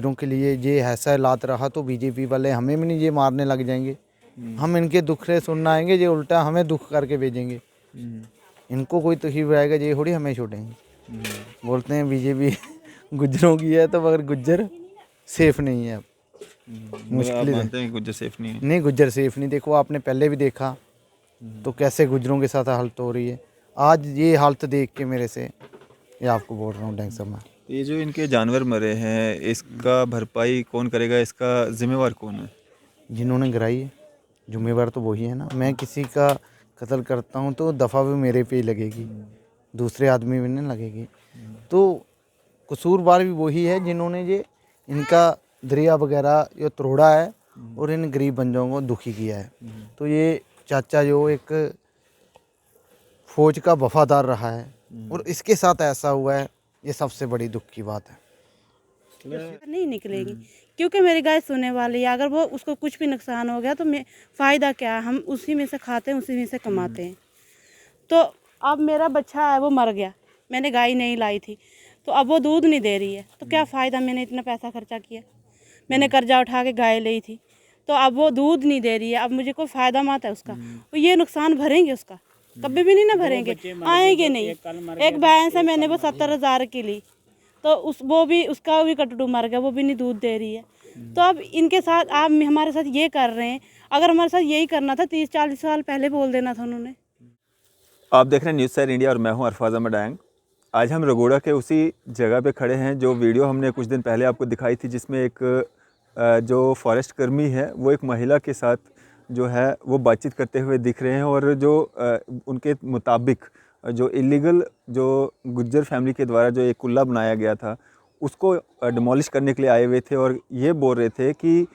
गुज्जरों के लिए ये ऐसा हालात रहा तो बीजेपी वाले हमें भी नहीं ये मारने लग जाएंगे। हम इनके दुख से सुनना आएंगे, ये उल्टा हमें दुख करके भेजेंगे। इनको कोई तकलीफ आएगा ये थोड़ी हमें छोड़ेंगे। बोलते हैं बीजेपी गुज्जरों की है, तो मगर गुज्जर सेफ नहीं है अब। आप मानते हैं कि गुज्जर सेफ नहीं है? नहीं, गुज्जर सेफ नहीं। देखो आपने पहले भी देखा तो कैसे गुज्जरों के साथ हालत हो रही है। आज ये हालत देख के मेरे से ये आपको बोल रहा हूँ डैंग साहब मैं। ये जो इनके जानवर मरे हैं, इसका भरपाई कौन करेगा? इसका जिम्मेवार कौन है? जिन्होंने गिराई है जिम्मेवार तो वही है ना। मैं किसी का कत्ल करता हूँ तो दफ़ा भी मेरे पे ही लगेगी, दूसरे आदमी भी नहीं लगेगी। तो कसूरवार भी वही है जिन्होंने ये इनका दरिया वगैरह ये तोड़ा है और इन गरीब बंदों को दुखी किया है। तो ये चाचा जो एक फौज का वफादार रहा है और इसके साथ ऐसा हुआ है, ये सबसे बड़ी दुख की बात है। नहीं निकलेगी क्योंकि मेरी गाय सोने वाली है। अगर वो उसको कुछ भी नुकसान हो गया तो मैं फ़ायदा क्या है? हम उसी में से खाते हैं, उसी में से कमाते हैं। तो अब मेरा बच्चा है वो मर गया, मैंने गाय नहीं लाई थी तो अब वो दूध नहीं दे रही है, तो क्या फ़ायदा? मैंने इतना पैसा खर्चा किया, मैंने कर्जा उठा के गाय ली थी, तो अब वो दूध नहीं दे रही है, अब मुझे कोई फ़ायदा मत है उसका। तो ये नुकसान भरेंगे उसका? कभी भी नहीं ना भरेंगे, आएंगे नहीं। एक भैंस है मैंने वो 70,000 की ली, तो उसका भी कटड़ू मर गया, वो भी नहीं दूध दे रही है। तो अब इनके साथ आप हमारे साथ ये कर रहे हैं। अगर हमारे साथ यही करना था 30-40 साल पहले बोल देना था उन्होंने। आप देख रहे हैं न्यूज़ सैर इंडिया और मैं हूं अरफाज अहमद डैंग। आज हम रगोड़ा के उसी जगह पे खड़े हैं जो वीडियो हमने कुछ दिन पहले आपको दिखाई थी, जिसमें एक जो फॉरेस्ट कर्मी है वो एक महिला के साथ जो है वो बातचीत करते हुए दिख रहे हैं। और जो उनके मुताबिक जो इलीगल जो गुज्जर फैमिली के द्वारा जो एक कुल्ला बनाया गया था उसको डिमोलिश करने के लिए आए हुए थे और ये बोल रहे थे कि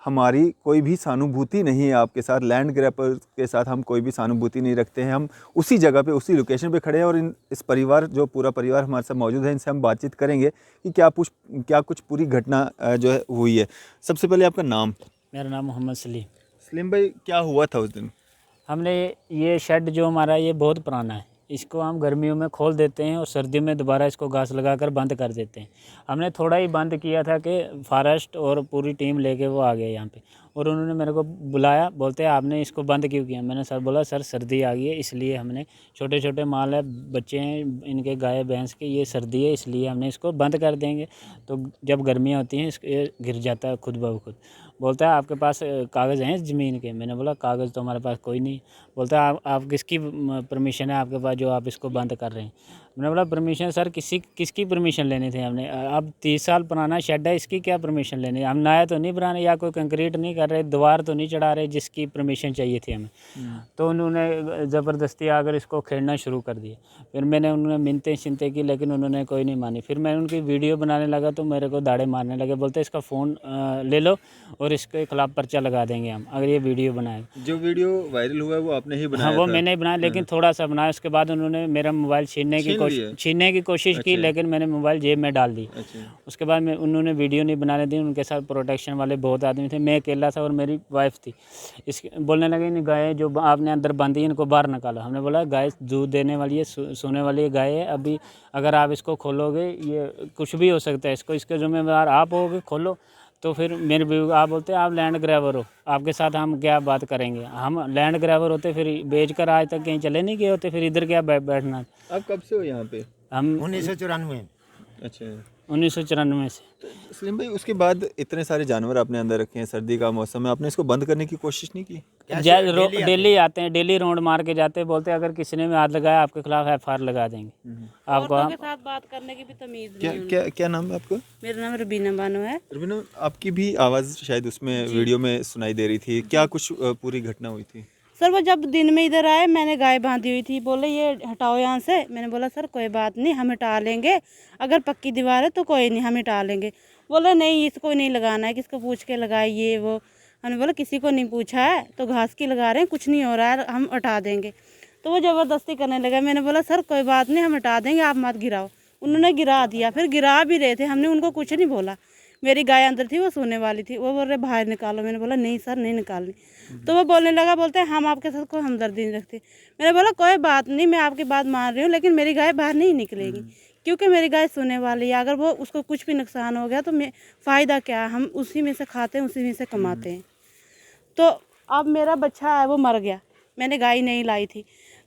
हमारी कोई भी सहानुभूति नहीं है आपके साथ, लैंड ग्रैबर के साथ हम कोई भी सहानुभूति नहीं रखते हैं। हम उसी जगह पे उसी लोकेशन पे खड़े हैं और इस परिवार जो पूरा परिवार हमारे साथ मौजूद है, इनसे हम बातचीत करेंगे कि क्या कुछ पूरी घटना जो है हुई है। सबसे पहले आपका नाम? मेरा नाम मोहम्मद सलीम। सलीम भाई, क्या हुआ था उस दिन? हमने ये शेड जो हमारा ये बहुत पुराना है, इसको हम गर्मियों में खोल देते हैं और सर्दियों में दोबारा इसको घास लगाकर बंद कर देते हैं। हमने थोड़ा ही बंद किया था कि फॉरेस्ट और पूरी टीम लेके वो आ गए यहाँ पे और उन्होंने मेरे को बुलाया, बोलते हैं आपने इसको बंद क्यों किया? मैंने सर बोला सर सर्दी आ गई है इसलिए हमने, छोटे छोटे माल है, बच्चे हैं इनके गाय भैंस के, ये सर्दी है इसलिए हमने इसको बंद कर देंगे, तो जब गर्मियाँ होती हैं ये गिर जाता है खुद ब खुद। बोलता है आपके पास कागज़ हैं ज़मीन के? मैंने बोला कागज़ तो हमारे पास कोई नहीं। बोलता है आप किसकी परमिशन है आपके पास जो आप इसको बंद कर रहे हैं? मैंने बोला परमिशन सर किसकी परमिशन लेनी थी हमने? अब 30 साल पुराना शेड है, इसकी क्या परमिशन लेनी है? हम नया तो नहीं बनाने या कोई कंक्रीट नहीं कर रहे, दीवार तो नहीं चढ़ा रहे जिसकी परमिशन चाहिए थी हमें। तो उन्होंने ज़बरदस्ती आकर इसको खेलना शुरू कर दिया। फिर मैंने उन्होंने मिन्नतें शिनतें की लेकिन उन्होंने कोई नहीं मानी। फिर मैं उनकी वीडियो बनाने लगा तो मेरे को दाड़े मारने लगे, बोलते इसका फ़ोन ले लो और इसके खिलाफ पर्चा लगा देंगे हम अगर ये वीडियो बनाए। जो वीडियो वायरल हुआ है वो आपने ही बनाया? हाँ वो था? मैंने ही बनाया लेकिन थोड़ा सा बनाया, उसके बाद उन्होंने मेरा मोबाइल छीनने की कोशिश की लेकिन मैंने मोबाइल जेब में डाल दी। उसके बाद उन्होंने वीडियो नहीं बनाने दी, उनके साथ प्रोटेक्शन वाले बहुत आदमी थे, मैं अकेला था और मेरी वाइफ थी। इस बोलने लगे इन गाय जो आपने अंदर बांधी इनको बाहर निकालो। हमने बोला गाय दूध देने वाली है, सोने वाली गाय है, अभी अगर आप इसको खोलोगे ये कुछ भी हो सकता है, इसके जिम्मेदार आप होगे, खोलो। तो फिर मेरे भी आप बोलते हैं आप लैंड ग्रैबर हो, आपके साथ हम क्या बात करेंगे? हम लैंड ग्रैबर होते फिर बेचकर आज तक कहीं चले नहीं गए होते, फिर इधर क्या बैठना। आप कब से हो यहाँ पे? हम 1994। अच्छा, 1994 से। तो सलीम भाई उसके बाद इतने सारे जानवर आपने अंदर रखे हैं, सर्दी का मौसम है, आपने इसको बंद करने की कोशिश नहीं की? डेली आते हैं, डेली राउंड मार के जाते हैं, बोलते हैं अगर किसी ने भी हाथ लगाया आपके खिलाफ FIR लगा देंगे। आपको औरतों के साथ बात करने की भी तमीज़ नहीं है। क्या नाम है आपका? मेरा नाम रबीना बानो है। रवीना, आपकी भी आवाज़ शायद उसमें वीडियो में सुनाई दे रही थी, क्या कुछ पूरी घटना हुई थी? सर वो जब दिन में इधर आए मैंने गाय बांधी हुई थी, बोले ये हटाओ यहाँ से। मैंने बोला सर कोई बात नहीं हम हटा लेंगे, अगर पक्की दीवार है तो कोई नहीं हम हटा लेंगे। बोले नहीं इसको नहीं लगाना है, किसको पूछ के लगाइए वो। हमने बोला किसी को नहीं पूछा है तो घास की लगा रहे हैं, कुछ नहीं हो रहा है, हम हटा देंगे। तो वो ज़बरदस्ती करने लगा। मैंने बोला सर कोई बात नहीं हम हटा देंगे, आप मत गिराओ। उन्होंने गिरा दिया, फिर गिरा भी रहे थे, हमने उनको कुछ नहीं बोला। मेरी गाय अंदर थी वो सोने वाली थी, वो बोल रहे बाहर निकालो। मैंने बोला नहीं सर नहीं निकालनी। तो वो बोलने लगा, बोलते हैं हम आपके साथ कोई हमदर्दी नहीं रखते। मैंने बोला कोई बात नहीं मैं आपकी बात मान रही हूँ लेकिन मेरी गाय बाहर नहीं निकलेगी क्योंकि मेरी गाय सोने वाली है, अगर वो उसको कुछ भी नुकसान हो गया तो फ़ायदा क्या है, हम उसी में से खाते हैं, उसी में से कमाते हैं। तो अब मेरा बच्चा है वो मर गया, मैंने गाय नहीं लाई थी,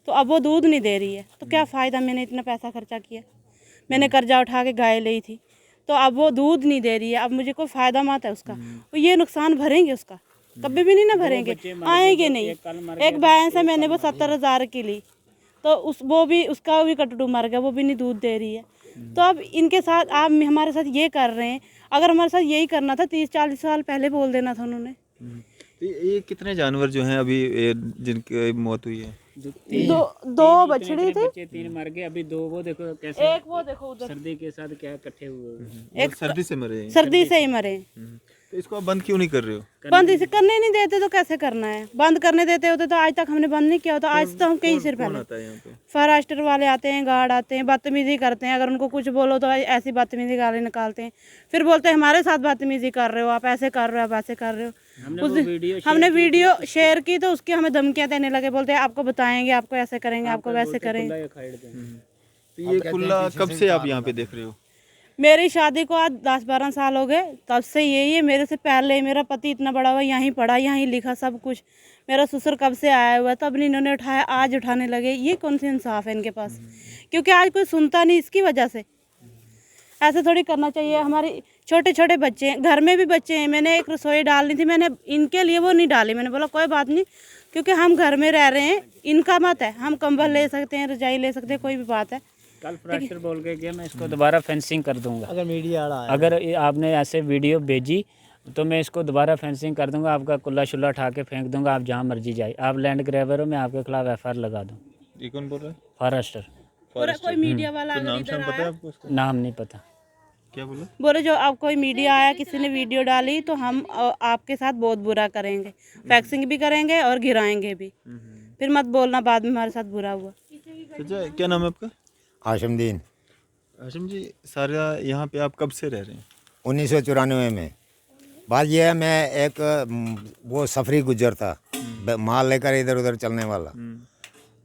तो अब वो दूध नहीं दे रही है, तो क्या फ़ायदा, मैंने इतना पैसा खर्चा किया, मैंने कर्जा उठा के गाय ली थी, तो अब वो दूध नहीं दे रही है, अब मुझे कोई फ़ायदा मत है उसका। वो ये नुकसान भरेंगे उसका, कभी भी नहीं ना भरेंगे, आएंगे नहीं। एक भैंस है मैंने वो 70,000 की ली, तो वो भी उसका भी कटड़ू मर गया, वो भी नहीं दूध दे रही है। तो अब इनके साथ आप हमारे साथ ये कर रहे हैं, अगर हमारे साथ यही करना था 30-40 साल पहले बोल देना था उन्होंने। तो ये कितने जानवर जो हैं अभी जिनकी मौत हुई है? दो बछड़ी थे, 3 मर गए, अभी 2 वो देखो कैसे, एक वो देखो उधर सर्दी के साथ क्या इकट्ठे हुए हैं। एक सर्दी से मरे हैं। सर्दी से ही मरे। तो इसको आप बंद क्यों नहीं कर रहे हो? बंद इसे करने नहीं देते तो कैसे करना है, बंद करने देते होते तो आज तक हमने बंद नहीं किया होता। आज तो हम कई सिर कौन पहले आता है यहाँ पे? फॉरेस्टर वाले आते हैं, गार्ड आते हैं, बदतमीजी करते हैं, अगर उनको कुछ बोलो तो ऐसी बदतमीजी गाली निकालते हैं, फिर बोलते हैं हमारे साथ बदतमीजी कर रहे हो, आप ऐसे कर रहे हो, आप ऐसे कर रहे हो। हमने वीडियो शेयर की तो उसकी हमें धमकियां देने लगे, बोलते हैं आपको बताएंगे, आपको ऐसे करेंगे, आपको वैसे करेंगे। तो ये खुला कब से आप यहाँ पे देख रहे हो? मेरी शादी को आज 10-12 साल हो गए, तब से यही है। मेरे से पहले मेरा पति इतना बड़ा हुआ, यहीं पढ़ा, यहीं लिखा, सब कुछ। मेरा ससुर कब से आया हुआ है, तब नहीं इन्होंने उठाया, आज उठाने लगे। ये कौन सी इंसाफ है इनके पास? क्योंकि आज कोई सुनता नहीं इसकी वजह से। ऐसे थोड़ी करना चाहिए। हमारे छोटे छोटे बच्चे हैं, घर में भी बच्चे हैं। मैंने एक रसोई डालनी थी, मैंने इनके लिए वो नहीं डाली। मैंने बोला कोई बात नहीं, क्योंकि हम घर में रह रहे हैं, इनका मत है, हम कंबल ले सकते हैं, रजाई ले सकते हैं, कोई भी बात है। कल फॉरेस्टर बोल के गया मैं इसको दोबारा फेंसिंग कर दूंगा। अगर मीडिया अगर आपने ऐसे वीडियो भेजी तो मैं इसको दोबारा फेंसिंग कर दूंगा, आपका कुल्ला शुल्ला उठा के फेंक दूंगा, आप जहाँ मर्जी जाए। आप लैंड ग्रैबर हो, मैं आपके खिलाफ FIR लगा दूँ। ये कौन बोल रहा है? फॉरेस्टर। कोई मीडिया वाला अगर नाम इधर शाम पता है आपको उसका? नाम नहीं पता। क्या बोला? बोले जो अब कोई मीडिया आया, किसी ने वीडियो डाली तो हम आपके साथ बहुत बुरा करेंगे, फैक्सिंग भी करेंगे और गिराएंगे भी। फिर मत बोलना बाद में हमारे साथ बुरा हुआ। अच्छा, क्या नाम है आपका? हाशिमुद्दीन। हाशिम जी, सारा यहाँ पे आप कब से रह रहे हैं? 1994 में। बात यह है, मैं एक वो सफरी गुजर था, माल लेकर इधर उधर चलने वाला।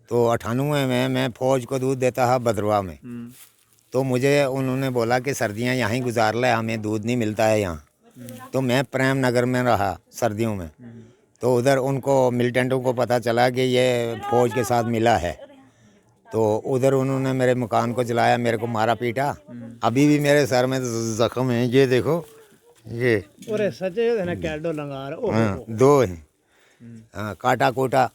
तो 98 में मैं फ़ौज को दूध देता था भद्रवा में। तो मुझे उन्होंने बोला कि सर्दियाँ यहीं गुजार ले, हमें दूध नहीं मिलता है यहाँ। तो मैं प्रेम नगर में रहा सर्दियों में। तो उधर उनको मिलिटेंटों को पता चला कि ये फ़ौज के साथ मिला है, तो उधर उन्होंने मेरे मकान को जलाया, मेरे को मारा पीटा। अभी भी मेरे सर में जख्म है, ये देखो, ये हाँ, 2 हैं। हाँ, काटा कोटा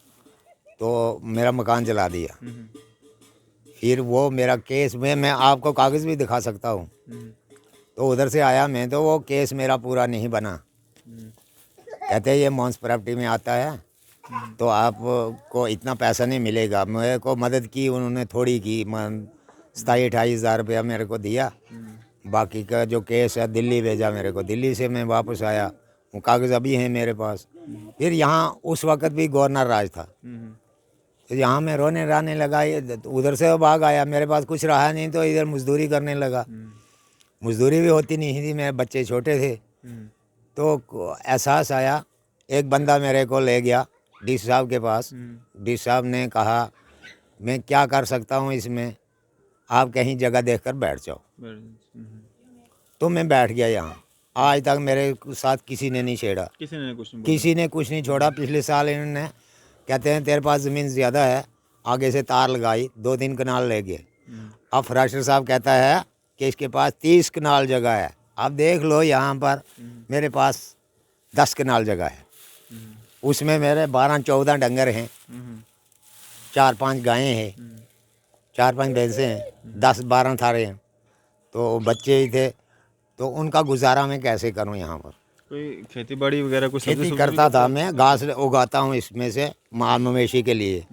तो मेरा मकान जला दिया। फिर वो मेरा केस में मैं आपको कागज़ भी दिखा सकता हूँ। तो उधर से आया मैं, तो वो केस मेरा पूरा नहीं बना। कहते हैं ये मॉन्स प्रॉपर्टी में आता है, तो आपको इतना पैसा नहीं मिलेगा। मेरे को मदद की उन्होंने, थोड़ी की, 27-28 हज़ार रुपया मेरे को दिया। बाकी का जो केस है दिल्ली भेजा मेरे को, दिल्ली से मैं वापस आया, वो कागज़ अभी हैं मेरे पास। फिर यहाँ उस वक़्त भी गवर्नर राज था, तो यहाँ मैं रोने राने लगा। उधर से भाग आया, मेरे पास कुछ रहा नहीं, तो इधर मजदूरी करने लगा। मजदूरी भी होती नहीं थी, मेरे बच्चे छोटे थे। तो एहसास आया, एक बंदा मेरे को ले गया डी साहब के पास। डी साहब ने कहा मैं क्या कर सकता हूँ इसमें, आप कहीं जगह देखकर बैठ जाओ। तो मैं बैठ गया यहाँ। आज तक मेरे साथ किसी ने नहीं छेड़ा, किसी ने कुछ नहीं छोड़ा। पिछले साल इन्होंने कहते हैं तेरे पास ज़मीन ज़्यादा है, आगे से तार लगाई, 2-3 कनाल ले गए। अब फॉरेस्टर साहब कहता है कि इसके पास 30 कनाल जगह है। आप देख लो यहाँ पर मेरे पास 10 कनाल जगह है, उसमें मेरे 12-14 डंगर हैं, 4-5 गायें हैं, 4-5 भैंसें हैं, 10-12 थारे हैं, तो बच्चे ही थे। तो उनका गुजारा मैं कैसे करूं? यहाँ पर कोई खेती बाड़ी वगैरह कुछ? खेती करता था मैं, घास उगाता हूँ इसमें से माल मवेशी के लिए।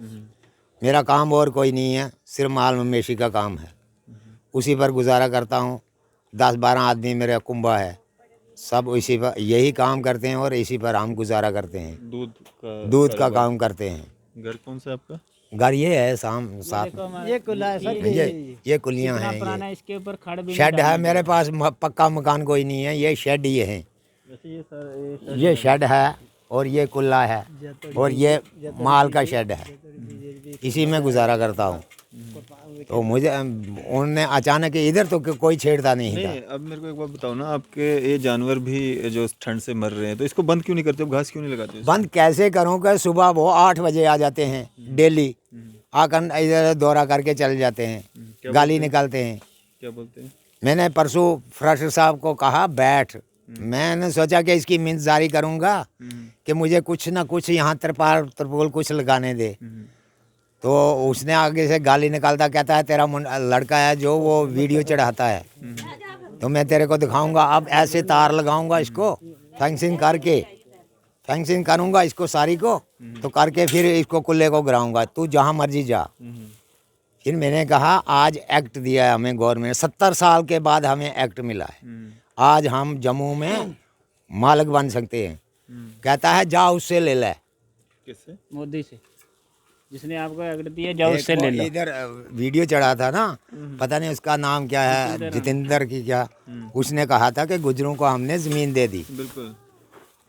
मेरा काम और कोई नहीं है, सिर्फ माल मवेशी का काम है, उसी पर गुजारा करता हूँ। 10-12 आदमी मेरे कुंबा है, सब इसी पर यही काम करते हैं और इसी पर हम गुजारा करते हैं। दूध का काम करते हैं। घर कौन सा आपका? घर ये है साथ ये कुल्ला है सर, ये कुलियाँ हैं, पुराना, इसके ऊपर खड़ भी शेड है। मेरे पास पक्का मकान कोई नहीं है, ये शेड ये है। ये शेड है और ये कुल्ला है और ये माल का शेड है, इसी में गुजारा करता हूँ। तो मुझे उन्होंने अचानक इधर तो कोई छेड़ता नहीं था। नहीं, अब मेरे को एक बात बताओ ना, आपके ये जानवर भी जो ठंड से मर रहे हैं तो इसको बंद क्यों नहीं करते, घास क्यों नहीं लगाते? बंद कैसे करूँ कि सुबह वो 8 बजे आ जाते हैं डेली, आकर इधर दौरा करके चले जाते हैं, गाली निकालते हैं। क्या बोलते हैं? मैंने परसों फराशर साहब को कहा बैठ, मैंने सोचा कि इसकी मिन्नतजारी करूँगा कि मुझे कुछ ना कुछ यहाँ तिरपाल तरपोल कुछ लगाने दे। तो उसने आगे से गाली निकालता, कहता है तेरा लड़का है जो वो वीडियो चढ़ाता है, तो मैं तेरे को दिखाऊंगा। अब ऐसे तार लगाऊंगा इसको, फेंसिंग करके, फेंसिंग करूंगा इसको सारी को, तो करके फिर इसको कुल्ले को गिराऊंगा, तू जहाँ मर्जी जा। फिर मैंने कहा आज एक्ट दिया है हमें गवर्नमेंट, 70 साल के बाद हमें एक्ट मिला है, आज हम जम्मू में मालिक बन सकते हैं। कहता है जा उससे ले ले। किससे? मोदी से, जिसने आपको एक्ट दिया, जाओ उससे ले लो। इधर वीडियो चढ़ा था ना, पता नहीं उसका नाम क्या है, जितेंद्र की क्या, उसने कहा था कि गुजरों को हमने ज़मीन दे दी। बिल्कुल।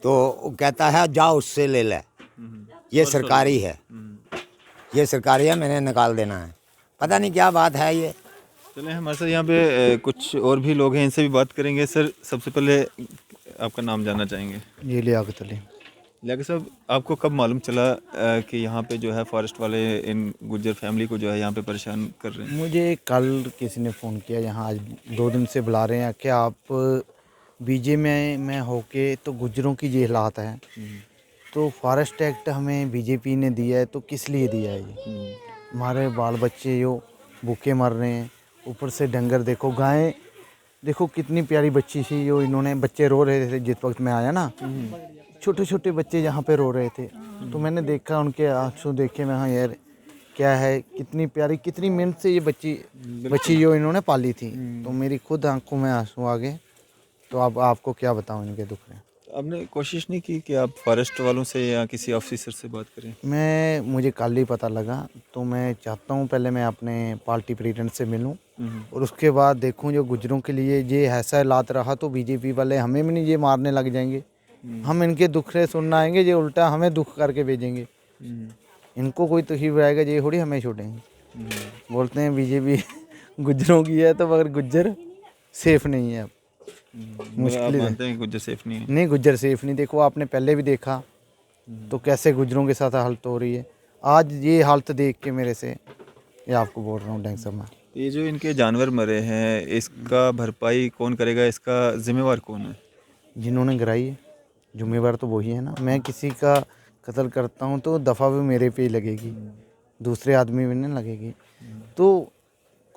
तो वो कहता है जाओ उससे ले ले, ये सरकारी है, ये सरकारी है, मैंने निकाल देना है। पता नहीं क्या बात है ये। चलें, हमारे साथ यहाँ पे कुछ और भी लोग हैं, इनसे भी बात करेंगे। सर, सबसे पहले आपका नाम जानना चाहेंगे? ये लियाकत अली। लियाकत साहब, आपको कब मालूम चला कि यहाँ पे जो है फॉरेस्ट वाले इन गुज्जर फैमिली को जो है यहाँ पे परेशान कर रहे हैं? मुझे कल किसी ने फ़ोन किया, यहाँ आज 2 दिन से बुला रहे हैं कि आप बीजे में होके तो गुज्जरों की ये हालात है। तो फॉरेस्ट एक्ट हमें बीजेपी ने दिया है, तो किस लिए दिया है ये? हमारे बाल बच्चे जो भूखे मर रहे हैं, ऊपर से डंगर देखो, गायें देखो, कितनी प्यारी बच्ची थी जो इन्होंने, बच्चे रो रहे थे जिस वक्त मैं आया ना, छोटे छोटे बच्चे यहाँ पे रो रहे थे। तो मैंने देखा, उनके आंसू देखे, मैं हाँ यार क्या है, कितनी प्यारी, कितनी मेहनत से ये बच्ची जो इन्होंने पाली थी। तो मेरी खुद आंखों में आंसू आ गए। तो अब आपको क्या बताऊँ इनके दुख में। आपने कोशिश नहीं की कि आप फॉरेस्ट वालों से या किसी ऑफिसर से बात करें? मुझे कल ही पता लगा, तो मैं चाहता हूँ पहले मैं अपने पार्टी प्रेसिडेंट से मिलूँ और उसके बाद देखूँ जो गुजरों के लिए ये ऐसा हालात रहा तो बीजेपी वाले हमें भी नहीं ये मारने लग जाएंगे। हम इनके दुख से सुनना आएंगे, ये उल्टा हमें दुख करके भेजेंगे। इनको कोई तकलीफ आएगा, ये थोड़ी हमें छोड़ेंगे। बोलते हैं बीजेपी गुजरों की है, तो मगर गुज्जर सेफ नहीं है। अब मुश्किल मानते हैं गुज्जर सेफ नहीं है? नहीं, गुज्जर सेफ नहीं। देखो, आपने पहले भी देखा तो कैसे गुज्जरों के साथ हालत हो रही है। आज ये हालत देख के मेरे से ये आपको बोल रहा हूँ डैंग साहब मैं। ये जो इनके जानवर मरे हैं, इसका भरपाई कौन करेगा, इसका जिम्मेवार कौन है? जिन्होंने गिराई है, जिम्मेवार तो वही है ना। मैं किसी का कत्ल करता हूँ तो दफ़ा भी मेरे पे ही लगेगी, दूसरे आदमी में नहीं लगेगी। तो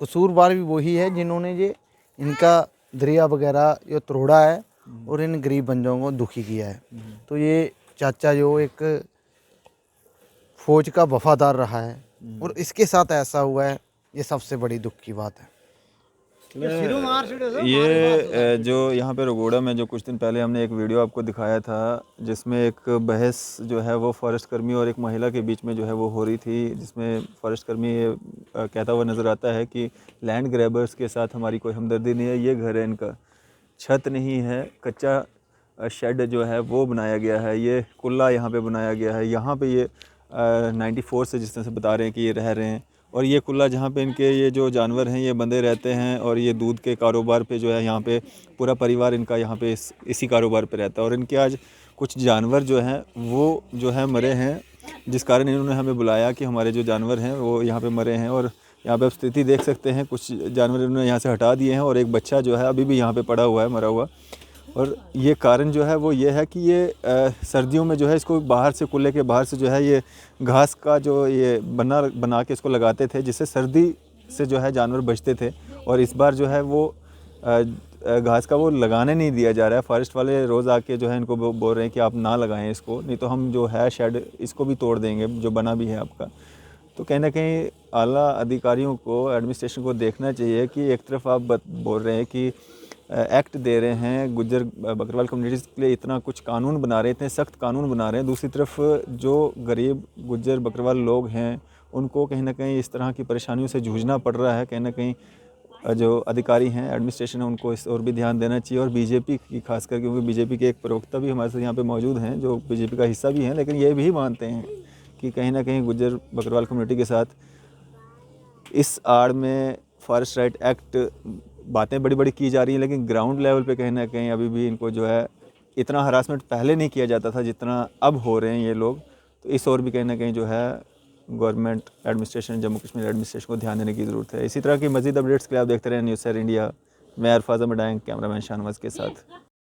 कसूरवार भी वही है जिन्होंने ये इनका दरिया वगैरह ये तोड़ा है और इन गरीब बंदों को दुखी किया है। तो ये चाचा जो एक फौज का वफादार रहा है और इसके साथ ऐसा हुआ है, ये सबसे बड़ी दुख की बात है। ये जो यहाँ पे रगोड़ा में जो कुछ दिन पहले हमने एक वीडियो आपको दिखाया था, जिसमें एक बहस जो है वो फॉरेस्ट कर्मी और एक महिला के बीच में जो है वो हो रही थी, जिसमें फॉरेस्ट कर्मी कहता हुआ नज़र आता है कि लैंड ग्रैबर्स के साथ हमारी कोई हमदर्दी नहीं है, ये घर है इनका, छत नहीं है, कच्चा शेड जो है वो बनाया गया है, ये कुल्ला यहाँ पे बनाया गया है, यहाँ पे ये 94 से जिस तरह से बता रहे हैं कि ये रह रहे हैं, और ये कुल्ला जहाँ पे इनके ये जो जानवर हैं ये बंधे रहते हैं, और ये दूध के कारोबार पे जो है यहाँ पे पूरा परिवार इनका यहाँ पे इसी कारोबार पे रहता है। और इनके आज कुछ जानवर जो हैं वो जो है मरे हैं, जिस कारण इन्होंने हमें बुलाया कि हमारे जो जानवर हैं वो यहाँ पे मरे हैं। और यहाँ पे आप स्थिति देख सकते हैं, कुछ जानवर इन्होंने यहाँ से हटा दिए हैं और एक बच्चा जो है अभी भी यहाँ पे पड़ा हुआ है, मरा हुआ। और ये कारण जो है वो ये है कि ये सर्दियों में जो है इसको बाहर से, कुल्ले के बाहर से जो है ये घास का जो ये बना के इसको लगाते थे, जिससे सर्दी से जो है जानवर बचते थे। और इस बार जो है वो घास का वो लगाने नहीं दिया जा रहा है। फॉरेस्ट वाले रोज़ आके जो है इनको बोल रहे हैं कि आप ना लगाएं इसको, नहीं तो हम जो है शेड इसको भी तोड़ देंगे जो बना भी है आपका। तो कहीं ना कहीं आला अधिकारियों को, एडमिनिस्ट्रेशन को देखना चाहिए कि एक तरफ आप बोल रहे हैं कि एक्ट दे रहे हैं, गुज्जर बकरवाल कम्युनिटीज़ के लिए इतना कुछ कानून बना रहे हैं, इतने सख्त कानून बना रहे हैं, दूसरी तरफ जो गरीब गुज्जर बकरवाल लोग हैं उनको कहीं ना कहीं इस तरह की परेशानियों से जूझना पड़ रहा है। कहीं ना कहीं जो अधिकारी हैं, एडमिनिस्ट्रेशन है, उनको इस और भी ध्यान देना चाहिए। और बीजेपी की खासकर, क्योंकि बीजेपी के एक प्रवक्ता भी हमारे साथ यहाँ पे मौजूद हैं जो बीजेपी का हिस्सा भी हैं, लेकिन ये भी मानते हैं कि कहीं ना कहीं गुज्जर बकरवाल कम्युनिटी के साथ इस आड़ में फॉरेस्ट राइट एक्ट बातें बड़ी बड़ी की जा रही हैं, लेकिन ग्राउंड लेवल पे कहीं ना कहीं अभी भी इनको जो है इतना हरासमेंट पहले नहीं किया जाता था जितना अब हो रहे हैं ये लोग। तो इस ओर भी कहीं ना कहीं जो है government administration, Jammu Kashmir administration को ध्यान देने की ज़रूरत है। इसी तरह की मज़ीद अपडेट्स के लिए आप देखते रहें न्यूज़ सर इंडिया। मैं अरफाज अहमद डांग, कैमरामैन शाहनवाज के साथ।